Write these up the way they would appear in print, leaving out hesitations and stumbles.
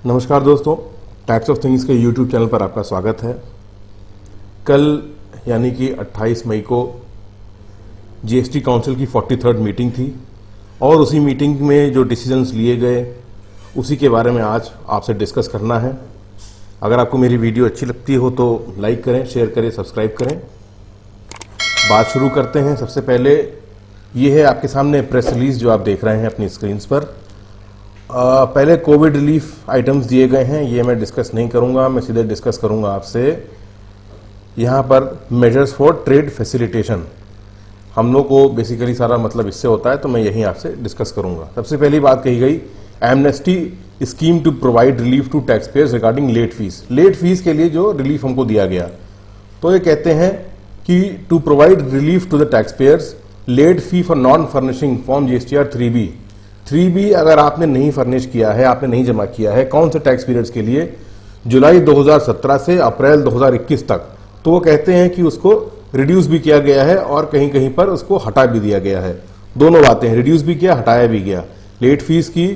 नमस्कार दोस्तों, tax of things के यूट्यूब चैनल पर आपका स्वागत है। कल यानी कि 28 मई को जीएसटी काउंसिल की 43rd मीटिंग थी और उसी मीटिंग में जो डिसीजंस लिए गए उसी के बारे में आज आपसे डिस्कस करना है। अगर आपको मेरी वीडियो अच्छी लगती हो तो लाइक करें, शेयर करें, सब्सक्राइब करें। बात शुरू करते हैं। सबसे पहले ये है आपके सामने प्रेस रिलीज जो आप देख रहे हैं अपनी स्क्रीन्स पर। पहले कोविड रिलीफ आइटम्स दिए गए हैं, ये मैं डिस्कस नहीं करूंगा। मैं सीधे डिस्कस करूंगा आपसे यहाँ पर मेजर्स फॉर ट्रेड फैसिलिटेशन। हम लोग को बेसिकली सारा मतलब इससे होता है, तो मैं यही आपसे डिस्कस करूंगा। सबसे पहली बात कही गई, amnesty scheme to provide relief to taxpayers regarding late fees. Late fees के लिए जो रिलीफ हमको दिया गया, तो ये कहते हैं कि to provide relief to the taxpayers late fee for non furnishing form GSTR 3B अगर आपने नहीं फर्निश किया है, आपने नहीं जमा किया है, कौन से टैक्स पीरियड्स के लिए, जुलाई 2017 से अप्रैल 2021 तक, तो वो कहते हैं कि उसको रिड्यूस भी किया गया है और कहीं कहीं पर उसको हटा भी दिया गया है। दोनों बातें, रिड्यूस भी किया, हटाया भी गया। लेट फीस की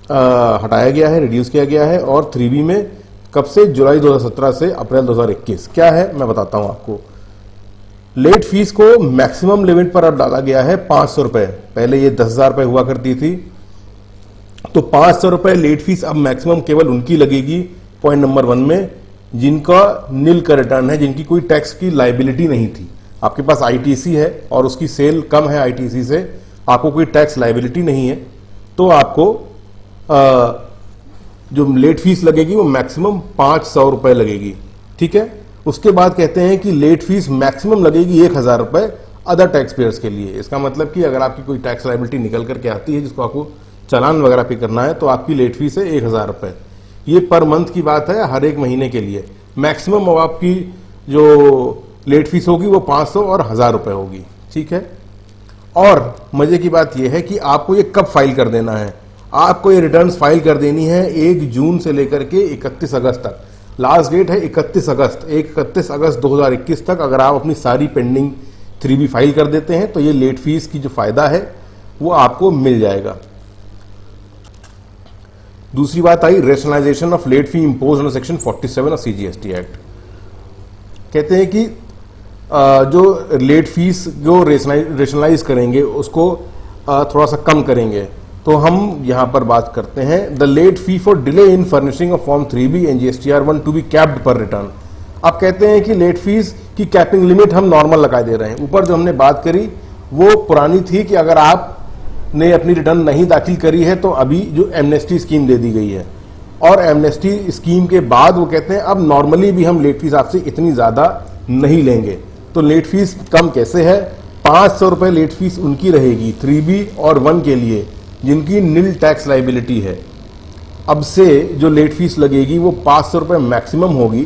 हटाया गया है, रिड्यूस किया गया है। और 3B में कब से, जुलाई 2017 से अप्रैल 2021। क्या है मैं बताता हूं आपको। लेट फीस को मैक्सिमम लिमिट पर अब डाला गया है 500 रुपए। पहले ये 10,000 रुपए हुआ करती थी, तो 500 रुपए लेट फीस अब मैक्सिमम केवल उनकी लगेगी पॉइंट नंबर 1 में, जिनका नील का रिटर्न है, जिनकी कोई टैक्स की लाइबिलिटी नहीं थी। आपके पास आईटीसी है और उसकी सेल कम है आईटीसी से, आपको कोई टैक्स लाइबिलिटी नहीं है, तो आपको जो लेट फीस लगेगी वो मैक्सिमम 500 रुपए लगेगी। ठीक है। उसके बाद कहते हैं कि लेट फीस मैक्सिमम लगेगी 1,000 रुपए अदर टैक्स पेयर्स के लिए। इसका मतलब कि अगर आपकी कोई टैक्स लाइबिलिटी निकल करके आती है जिसको आपको चालान वगैरह पे करना है, तो आपकी लेट फीस है 1,000 रुपए। ये पर मंथ की बात है, हर एक महीने के लिए। मैक्सिमम अब आपकी जो लेट फीस होगी वो 500 और 1,000 रुपए होगी। ठीक है। और मजे की बात यह है कि आपको ये कब फाइल कर देना है। आपको ये रिटर्न्स फाइल कर देनी है 1 जून से लेकर के 31 अगस्त तक। लास्ट डेट है 31 अगस्त 2021 तक। अगर आप अपनी सारी पेंडिंग 3B फाइल कर देते हैं तो ये लेट फीस की जो फायदा है वो आपको मिल जाएगा। दूसरी बात आई, rationalisation of late fee impose on section 47 of CGST act. कहते हैं कि जो लेट फीस जो रेशनलाइज करेंगे उसको थोड़ा सा कम करेंगे। तो हम यहां पर बात करते हैं, the late fee for delay in furnishing of form 3B and GSTR 1 to be capped पर रिटर्न। अब कहते हैं कि लेट फीस की कैपिंग लिमिट हम नॉर्मल लगा दे रहे हैं। ऊपर जो हमने बात करी वो पुरानी थी कि अगर आपने अपनी रिटर्न नहीं दाखिल करी है तो अभी जो एमनेस्टी स्कीम दे दी गई है, और एमनेस्टी स्कीम के बाद वो कहते हैं अब नॉर्मली भी हम लेट फीस आपसे इतनी ज्यादा नहीं लेंगे। तो लेट फीस कम कैसे है, 500 रुपए लेट फीस उनकी रहेगी 3B और 1 के लिए जिनकी नील टैक्स लाइबिलिटी है। अब से जो लेट फीस लगेगी वो 500 रुपए मैक्सिमम होगी।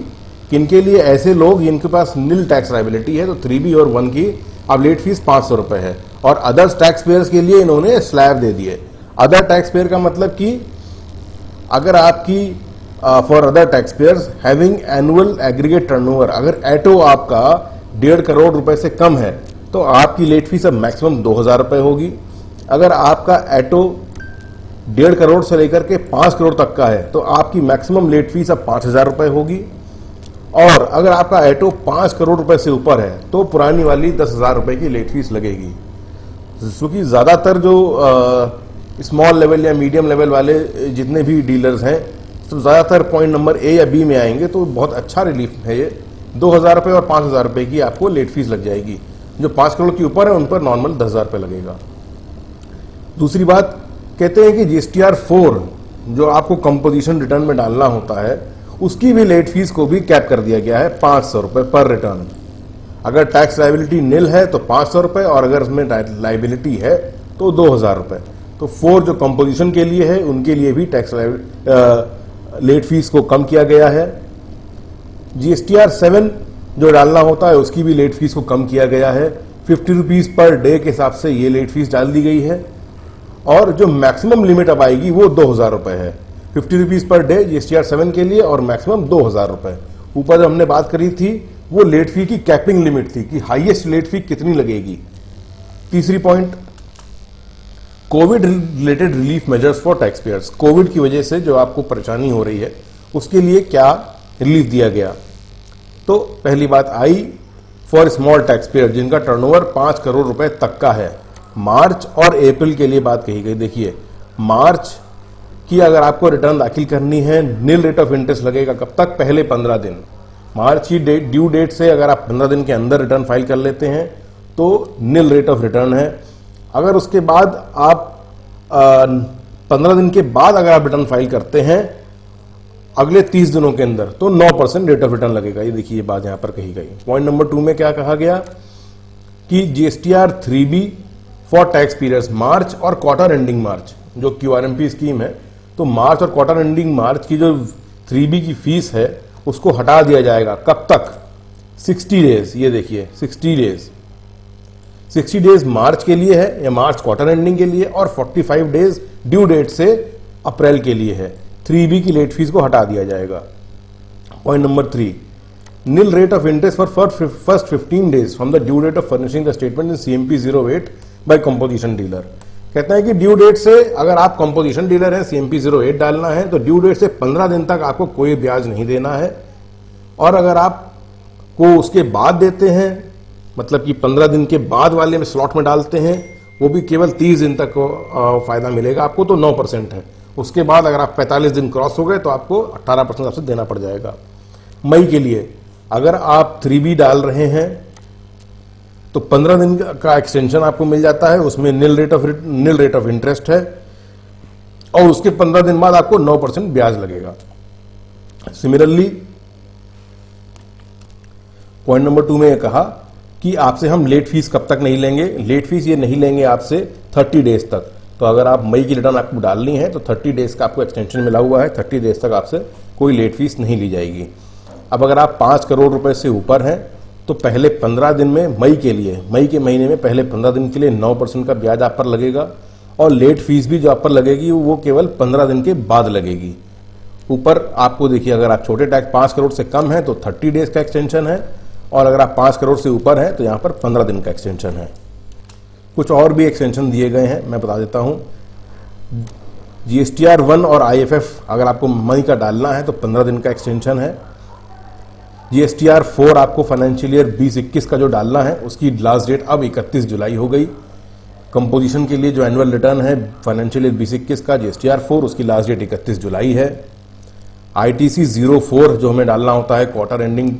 किनके लिए, ऐसे लोग जिनके पास नील टैक्स लाइबिलिटी है, तो 3B और 1 की अब लेट फीस 500 रुपए है। और अदर्स टैक्स पेयर्स के लिए इन्होंने स्लैब दे दिए। अदर टैक्स पेयर का मतलब कि अगर आपकी for other tax payers having annual aggregate turnover, अगर एटो आपका 1.5 करोड़ रुपए से कम है तो आपकी लेट फीस अब मैक्सिमम 2,000 रुपए होगी। अगर आपका एटो 1.5 करोड़ से लेकर के 5 करोड़ तक का है तो आपकी मैक्सिमम लेट फीस अब 5,000 रुपए होगी। और अगर आपका एटो 5 करोड़ रुपए से ऊपर है तो पुरानी वाली 10,000 रुपए की लेट फीस लगेगी। क्योंकि ज्यादातर जो स्मॉल लेवल या मीडियम लेवल वाले जितने भी डीलर्स हैं, तो ज्यादातर पॉइंट नंबर A या B में आएंगे, तो बहुत अच्छा रिलीफ है ये। 2,000 रुपए और 5,000 रुपए की आपको लेट फीस लग जाएगी। जो 5 करोड़ के ऊपर है उन पर नॉर्मल 10,000 रुपए लगेगा। दूसरी बात, कहते हैं कि GSTR 4 जो आपको कंपोजिशन रिटर्न में डालना होता है उसकी भी लेट फीस को भी कैप कर दिया गया है 500 रुपए पर रिटर्न। अगर टैक्स लाइबिलिटी निल है तो 500 रुपए, और अगर उसमें लाइबिलिटी है तो 2,000 रुपए। तो 4 जो कंपोजिशन के लिए है उनके लिए भी टैक्स लेट फीस को कम किया गया है। GSTR 7 जो डालना होता है उसकी भी लेट फीस को कम किया गया है। 50 रुपीज पर डे के हिसाब से ये लेट फीस डाल दी गई है। और जो मैक्सिमम लिमिट अब आएगी वो 2,000 रुपए है। 50 रुपीज पर डे GSTR 7 के लिए और मैक्सिमम 2,000 रुपए। ऊपर जो हमने बात करी थी वो लेट फी की कैपिंग लिमिट थी कि हाईएस्ट लेट फी कितनी लगेगी। तीसरी point, Covid related relief measures for tax payers, Covid की वजह से जो आपको परेशानी हो रही है उसके लिए क्या रिलीफ दिया गया। तो पहली बात I for small tax payer जिनका टर्नओवर 5 करोड़ रुपए तक का है, मार्च और अप्रैल के लिए बात कही गई। देखिए मार्च की अगर आपको रिटर्न दाखिल करनी है, नील रेट ऑफ इंटरेस्ट लगेगा कब तक, पहले 15 दिन। मार्च की ड्यू डेट से अगर आप 15 दिन के अंदर रिटर्न फाइल कर लेते हैं तो नील रेट ऑफ रिटर्न है। अगर उसके बाद आप 15 दिन के बाद अगर आप रिटर्न फाइल करते हैं अगले 30 दिनों के अंदर तो 9% रेट ऑफ रिटर्न लगेगा। ये देखिए ये बात यहां पर कही गई। पॉइंट नंबर 2 में क्या कहा गया कि GSTR 3B for tax periods March और क्वार्टर एंडिंग मार्च, जो क्यूआरएमपी स्कीम है, तो मार्च और क्वार्टर एंडिंग मार्च की जो 3B की फीस है उसको हटा दिया जाएगा। कब तक, 60 डेज। ये देखिए 60 डेज, 60 डेज मार्च के लिए है या मार्च क्वार्टर एंडिंग के लिए, और 45 डेज ड्यू डेट से अप्रैल के लिए है। 3B की लेट फीस को हटा दिया जाएगा। Point number 3, nil rate of interest for first 15 days from the due date of furnishing the statement in CMP 08 by composition dealer. कहता है कि ड्यू डेट से अगर आप कंपोजिशन डीलर हैं, CMP 08 डालना है तो ड्यू डेट से 15 दिन तक आपको कोई ब्याज नहीं देना है, और अगर आपको उसके बाद देते हैं, मतलब कि 15 दिन के बाद वाले में स्लॉट में डालते हैं, वो भी केवल 30 दिन तक फायदा मिलेगा आपको, तो 9% है। उसके बाद अगर आप 45 दिन क्रॉस हो गए तो आपको 18% आपसे देना पड़ जाएगा। मई के लिए अगर आप 3B डाल रहे हैं तो 15 दिन का एक्सटेंशन आपको मिल जाता है, उसमें नील रेट ऑफ इंटरेस्ट है, और उसके 15 दिन बाद आपको 9% ब्याज लगेगा। सिमिलरली पॉइंट नंबर 2 में यह कहा कि आपसे हम लेट फीस कब तक नहीं लेंगे। लेट फीस ये नहीं लेंगे आपसे 30 डेज तक। तो अगर आप मई की रिटर्न आपको डालनी है तो 30 डेज का आपको एक्सटेंशन मिला हुआ है, 30 डेज तक आपसे कोई लेट फीस नहीं ली जाएगी। अब अगर आप 5 करोड़ रुपए से ऊपर हैं तो पहले 15 दिन में, मई के लिए, मई के महीने में पहले 15 दिन के लिए 9% का ब्याज आप पर लगेगा, और लेट फीस भी जो आप पर लगेगी वो केवल 15 दिन के बाद लगेगी। ऊपर आपको देखिए अगर आप छोटे टैक्स 5 करोड़ से कम है तो 30 डेज का एक्सटेंशन है, और अगर आप 5 करोड़ से ऊपर हैं तो यहाँ पर 15 दिन का एक्सटेंशन है। कुछ और भी एक्सटेंशन दिए गए हैं, मैं बता देता हूँ। GSTR 1 और IFF अगर आपको मई का डालना है तो 15 दिन का एक्सटेंशन है। GSTR 4 आपको फाइनेंशियल ईयर 20-21 का जो डालना है उसकी लास्ट डेट अब 31 जुलाई हो गई। कंपोजिशन के लिए जो एनुअल रिटर्न है फाइनेंशियल ईयर 20-21 का GSTR 4, उसकी लास्ट डेट 31 जुलाई है। ITC 04 जो हमें डालना होता है क्वार्टर एंडिंग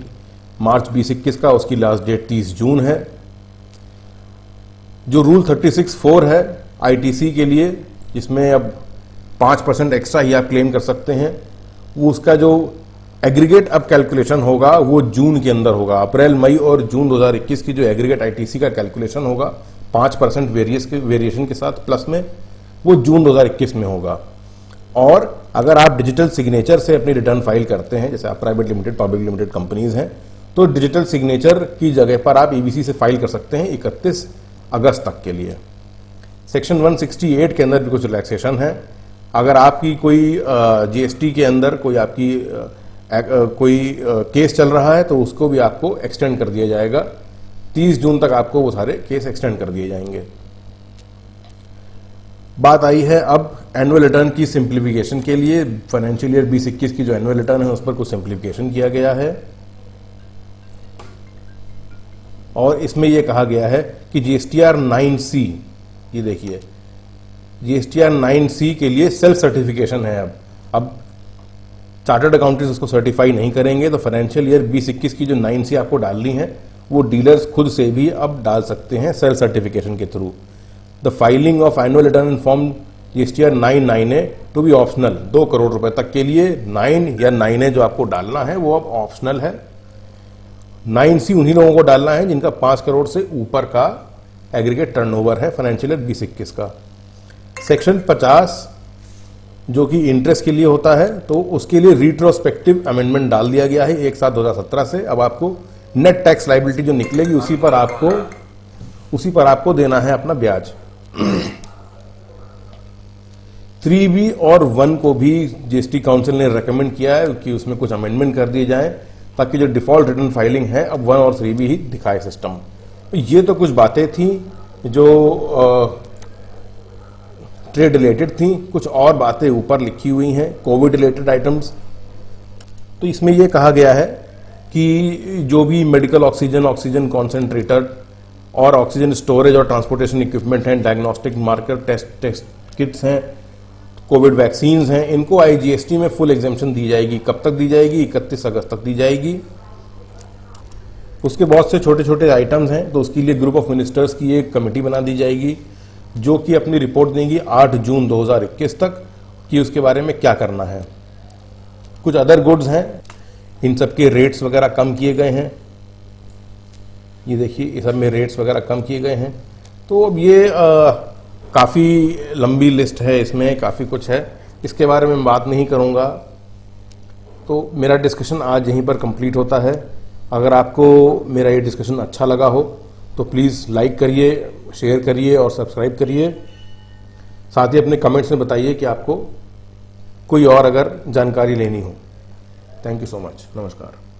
मार्च 20-21 का, उसकी लास्ट डेट 30 जून है। जो रूल 36(4) है ITC के लिए, जिसमें अब 5% एक्स्ट्रा ही आप क्लेम कर सकते हैं, वो उसका जो एग्रीगेट अब कैलकुलेशन होगा वो जून के अंदर होगा। अप्रैल, मई और जून 2021 की जो एग्रीगेट ITC का कैलकुलेशन होगा 5% वेरिएशन के साथ प्लस में, वो जून 2021 में होगा। और अगर आप डिजिटल सिग्नेचर से अपनी रिटर्न फाइल करते हैं, जैसे आप private limited, public limited companies हैं, तो डिजिटल सिग्नेचर की जगह पर आप EBC से फाइल कर सकते हैं 31 अगस्त तक के लिए। सेक्शन 168 के अंदर भी कुछ रिलैक्सेशन है। अगर आपकी कोई GST के अंदर कोई आपकी कोई केस चल रहा है तो उसको भी आपको एक्सटेंड कर दिया जाएगा। 30 जून तक आपको वो सारे केस एक्सटेंड कर दिए जाएंगे। बात आई है अब एनुअल रिटर्न की सिंप्लीफिकेशन के लिए। फाइनेंशियल ईयर 20-21 की जो एनुअल रिटर्न है उस पर कुछ सिंप्लीफिकेशन किया गया है, और इसमें यह कहा गया है कि GSTR 9C, ये देखिए GSTR 9C के लिए सेल्फ सर्टिफिकेशन है। अब चार्टर्ड अकाउंटेंट्स उसको सर्टिफाई नहीं करेंगे, तो फाइनेंशियल ईयर 20-21 की जो 9C आपको डालनी है वो डीलर्स खुद से भी अब डाल सकते हैं सेल्फ सर्टिफिकेशन के through. The filing of annual return in form GSTR 9(9)A to be optional. 2 crore रुपए तक के लिए 9 या 9A जो आपको डालना है वो अब ऑप्शनल है। 9C उन्हीं लोगों को डालना है जिनका 5 करोड़ से ऊपर का एग्रीगेट टर्नओवर है फाइनेंशियल ईयर 20-21 का। सेक्शन 50 जो कि इंटरेस्ट के लिए होता है, तो उसके लिए रिट्रोस्पेक्टिव अमेंडमेंट डाल दिया गया है 1/7/2017 से। अब आपको नेट टैक्स लाइबिलिटी जो निकलेगी उसी पर आपको देना है अपना ब्याज। 3B और 1 को भी GST काउंसिल ने रेकमेंड किया है कि उसमें कुछ अमेंडमेंट कर दिए जाएं, ताकि जो डिफॉल्ट रिटर्न फाइलिंग है अब 1 और 3B ही दिखाए सिस्टम। ये तो कुछ बातें थी जो ट्रेड रिलेटेड थी, कुछ और बातें ऊपर लिखी हुई हैं कोविड रिलेटेड आइटम्स। तो इसमें यह कहा गया है कि जो भी मेडिकल ऑक्सीजन, ऑक्सीजन कॉन्सेंट्रेटर और ऑक्सीजन स्टोरेज और ट्रांसपोर्टेशन इक्विपमेंट हैं, डायग्नोस्टिक मार्कर टेस्ट किट्स हैं, कोविड वैक्सीन्स हैं, इनको आईजीएसटी में फुल एग्जेम्पशन दी जाएगी। कब तक दी जाएगी? 31 अगस्त तक दी जाएगी। उसके बहुत से छोटे छोटे आइटम्स हैं, तो उसके लिए ग्रुप ऑफ मिनिस्टर्स की एक कमेटी बना दी जाएगी जो कि अपनी रिपोर्ट देंगी 8 जून 2021 तक कि उसके बारे में क्या करना है। कुछ अदर गुड्स हैं, इन सब के रेट्स वगैरह कम किए गए हैं। ये देखिए, इस सब में रेट्स वगैरह कम किए गए हैं। तो अब ये काफ़ी लंबी लिस्ट है, इसमें काफ़ी कुछ है, इसके बारे में बात नहीं करूँगा। तो मेरा डिस्कशन आज यहीं पर कंप्लीट होता है। अगर आपको मेरा ये डिस्कशन अच्छा लगा हो तो प्लीज़ लाइक करिए, शेयर करिए और सब्सक्राइब करिए। साथ ही अपने कमेंट्स में बताइए कि आपको कोई और अगर जानकारी लेनी हो। Thank you so much. नमस्कार।